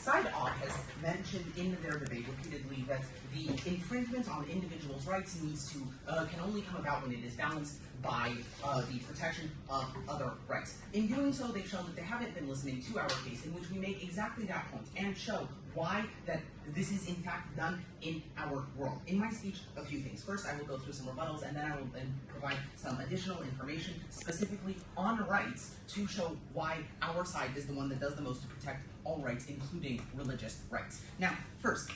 side op has mentioned in their debate repeatedly that the infringement on individuals' rights can only come about when it is balanced by the protection of other rights. In doing so, they've shown that they haven't been listening to our case, in which we make exactly that point and show why that this is in fact done in our world. In my speech, a few things. First, I will go through some rebuttals, and then I will provide some additional information specifically on rights to show why our side is the one that does the most to protect all rights, including religious rights. Now, first,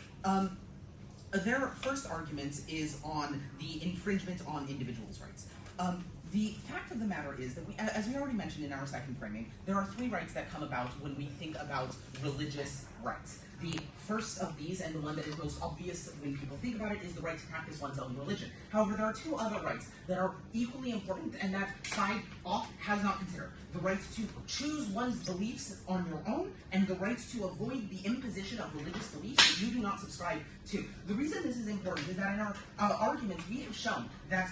their first argument is on the infringement on individuals' rights. The fact of the matter is that, as we already mentioned in our second framing, there are three rights that come about when we think about religious rights. The first of these, and the one that is most obvious when people think about it, is the right to practice one's own religion. However, there are two other rights that are equally important and that side op has not considered. The right to choose one's beliefs on your own, and the right to avoid the imposition of religious beliefs that you do not subscribe to. The reason this is important is that in our arguments we have shown that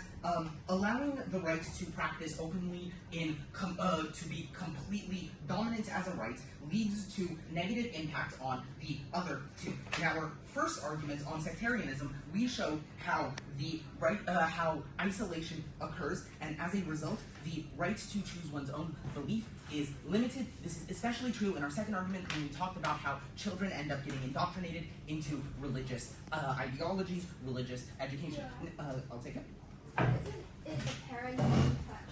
allowing the right to practice openly to be completely dominant as a right leads to negative impact on the other two. In our first argument on sectarianism, we showed how how isolation occurs, and as a result, the right to choose one's own belief is limited. This is especially true in our second argument when we talked about how children end up getting indoctrinated into religious ideologies, religious education. I'll take it. Isn't it the parents'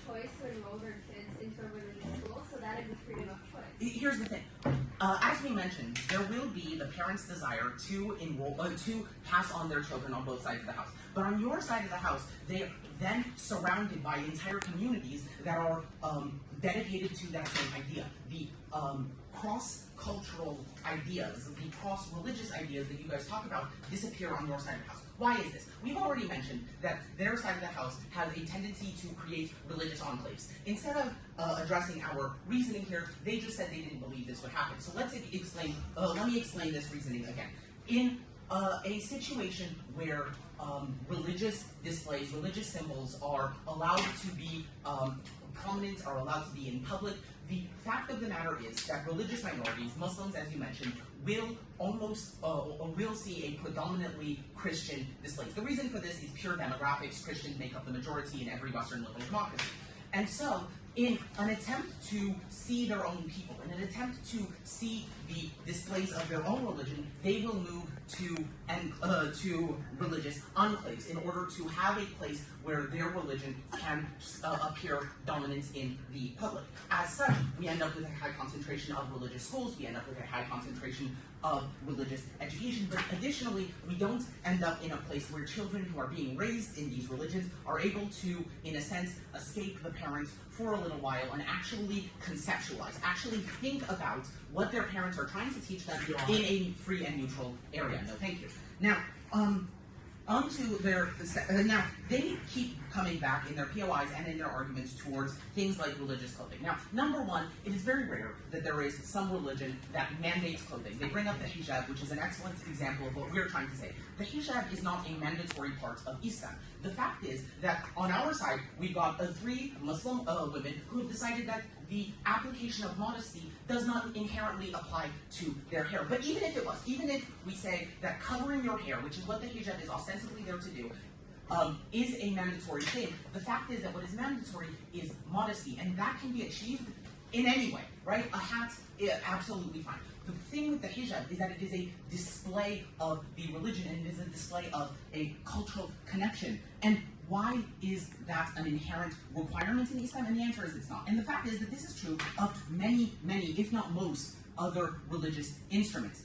choice to enroll their kids into a religious school, so that is a freedom of choice? Here's the thing. As we mentioned, there will be the parents' desire to enroll, to pass on their children on both sides of the house. But on your side of the house, they are then surrounded by entire communities that are dedicated to that same idea. The cross-cultural ideas, the cross-religious ideas that you guys talk about disappear on your side of the house. Why is this? We've already mentioned that their side of the house has a tendency to create religious enclaves. Instead of addressing our reasoning here, they just said they didn't believe this would happen. So let me explain this reasoning again. In a situation where religious displays, religious symbols are allowed to be prominent, are allowed to be in public, the fact of the matter is that religious minorities, Muslims as you mentioned, will see a predominantly Christian displays. The reason for this is pure demographics. Christians make up the majority in every Western liberal democracy. And so, in an attempt to see their own people, in an attempt to see the displays of their own religion, they will move to religious enclaves in order to have a place where their religion can appear dominant in the public. As such, we end up with a high concentration of religious schools, we end up with a high concentration of religious education, but additionally, we don't end up in a place where children who are being raised in these religions are able to, in a sense, escape the parents for a little while and actually conceptualize, actually think about what their parents are trying to teach them in a free and neutral area. No, thank you. Now, onto their, now, they keep coming back in their POIs and in their arguments towards things like religious clothing. Now, number one, it is very rare that there is some religion that mandates clothing. They bring up the hijab, which is an excellent example of what we're trying to say. The hijab is not a mandatory part of Islam. The fact is that on our side, we've got three Muslim women who have decided that the application of modesty does not inherently apply to their hair. But even if it was, even if we say that covering your hair, which is what the hijab is ostensibly there to do, is a mandatory thing, the fact is that what is mandatory is modesty, and that can be achieved in any way, right? A hat, absolutely fine. The thing with the hijab is that it is a display of the religion, and it is a display of a cultural connection. And why is that an inherent requirement in Islam? And the answer is it's not. And the fact is that this is true of many, if not most, other religious instruments.